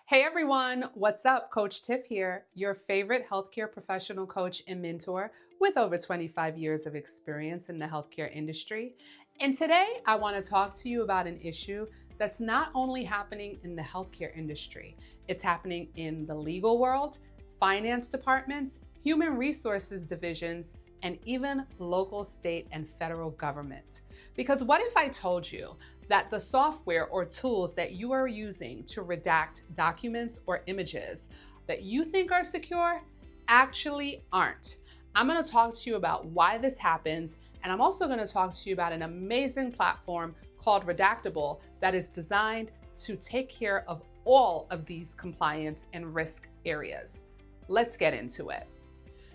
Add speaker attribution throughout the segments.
Speaker 1: Hey everyone, what's up? Coach Tiff here, your favorite healthcare professional coach and mentor with over 25 years of experience in the healthcare industry. And today I want to talk to you about an issue that's not only happening in the healthcare industry, it's happening in the legal world, finance departments, human resources divisions, and even local, state, and federal government. Because what if I told you that the software or tools that you are using to redact documents or images that you think are secure actually aren't? I'm going to talk to you about why this happens, and I'm also going to talk to you about an amazing platform called Redactable that is designed to take care of all of these compliance and risk areas. Let's get into it.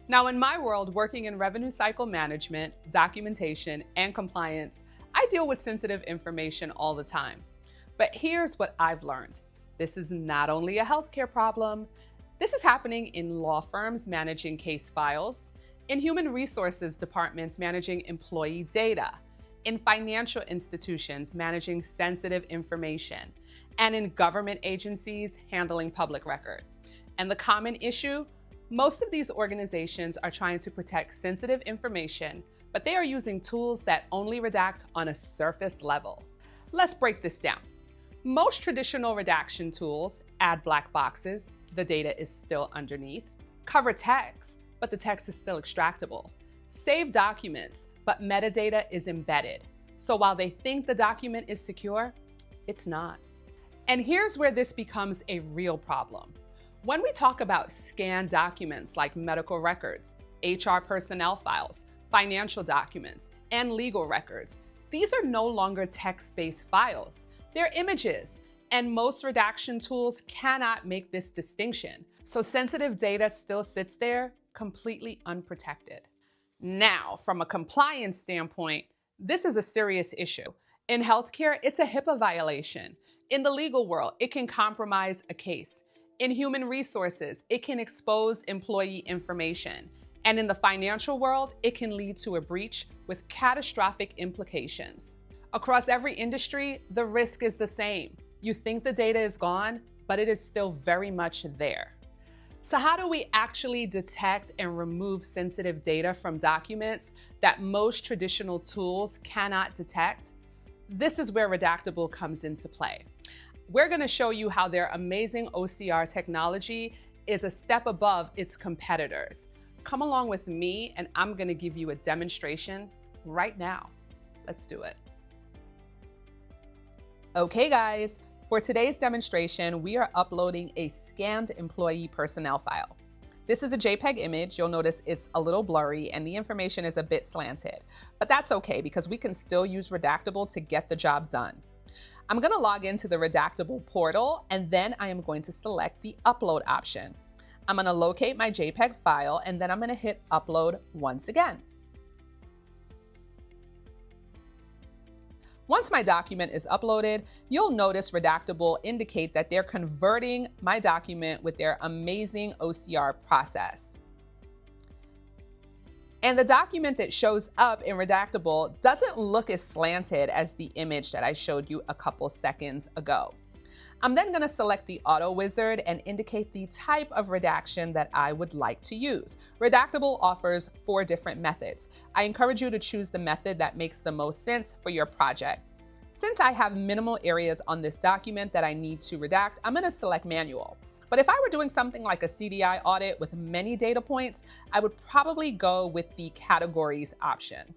Speaker 1: Now, in my world, working in revenue cycle management, documentation, and compliance, I deal with sensitive information all the time. But here's what I've learned. This is not only a healthcare problem. This is happening in law firms managing case files, in human resources departments managing employee data, in financial institutions managing sensitive information, and in government agencies handling public record. And the common issue? Most of these organizations are trying to protect sensitive information, but they are using tools that only redact on a surface level. Let's break this down. Most traditional redaction tools add black boxes, the data is still underneath, cover text, but the text is still extractable, save documents, but metadata is embedded. So while they think the document is secure, it's not. And here's where this becomes a real problem. When we talk about scanned documents like medical records, HR personnel files, financial documents, and legal records, these are no longer text-based files. They're images, and most redaction tools cannot make this distinction. So sensitive data still sits there completely unprotected. Now, from a compliance standpoint, this is a serious issue. In healthcare, it's a HIPAA violation. In the legal world, it can compromise a case. In human resources, it can expose employee information. And in the financial world, it can lead to a breach with catastrophic implications. Across every industry, the risk is the same. You think the data is gone, but it is still very much there. So how do we actually detect and remove sensitive data from documents that most traditional tools cannot detect? This is where Redactable comes into play. We're going to show you how their amazing OCR technology is a step above its competitors. Come along with me and I'm going to give you a demonstration right now. Let's do it. Okay guys, for today's demonstration, we are uploading a scanned employee personnel file. This is a JPEG image. You'll notice it's a little blurry and the information is a bit slanted, but that's okay because we can still use Redactable to get the job done. I'm going to log into the Redactable portal and then I am going to select the upload option. I'm going to locate my JPEG file and then I'm going to hit upload once again. Once my document is uploaded, you'll notice Redactable indicate that they're converting my document with their amazing OCR process. And the document that shows up in Redactable doesn't look as slanted as the image that I showed you a couple seconds ago. I'm then going to select the auto wizard and indicate the type of redaction that I would like to use. Redactable offers 4 different methods. I encourage you to choose the method that makes the most sense for your project. Since I have minimal areas on this document that I need to redact, I'm going to select manual. But if I were doing something like a CDI audit with many data points, I would probably go with the categories option.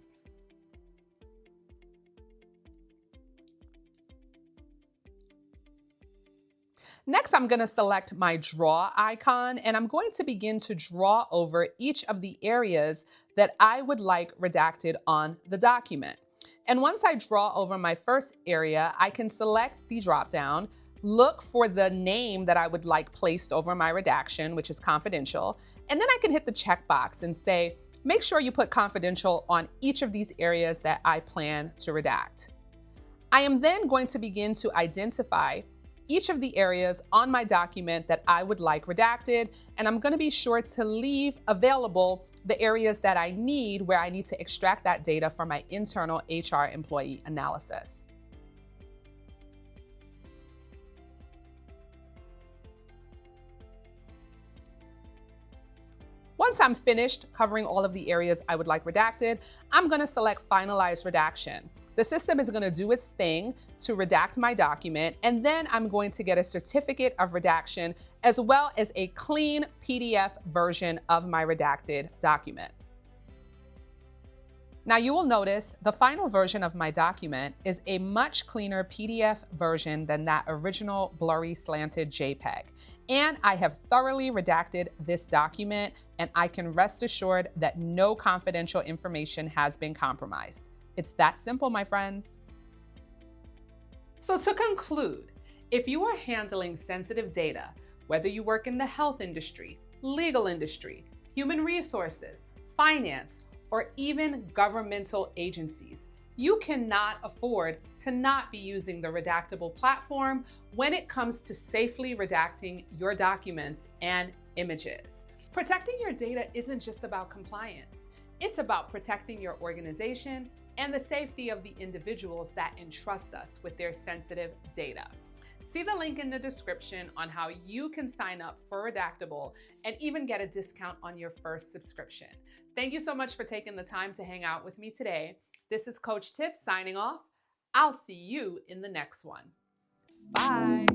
Speaker 1: Next, I'm going to select my draw icon and I'm going to begin to draw over each of the areas that I would like redacted on the document. And once I draw over my first area, I can select the dropdown, look for the name that I would like placed over my redaction, which is confidential, and then I can hit the checkbox and say, make sure you put confidential on each of these areas that I plan to redact. I am then going to begin to identify each of the areas on my document that I would like redacted, and I'm going to be sure to leave available the areas that I need where I need to extract that data for my internal HR employee analysis. Once I'm finished covering all of the areas I would like redacted, I'm going to select Finalize Redaction. The system is going to do its thing to redact my document, and then I'm going to get a certificate of redaction as well as a clean PDF version of my redacted document. Now you will notice the final version of my document is a much cleaner PDF version than that original blurry slanted JPEG. And I have thoroughly redacted this document, and I can rest assured that no confidential information has been compromised. It's that simple, my friends. So to conclude, if you are handling sensitive data, whether you work in the health industry, legal industry, human resources, finance, or even governmental agencies, you cannot afford to not be using the Redactable platform when it comes to safely redacting your documents and images. Protecting your data isn't just about compliance. It's about protecting your organization and the safety of the individuals that entrust us with their sensitive data. See the link in the description on how you can sign up for Redactable and even get a discount on your first subscription. Thank you so much for taking the time to hang out with me today. This is Coach Tiff signing off. I'll see you in the next one. Bye.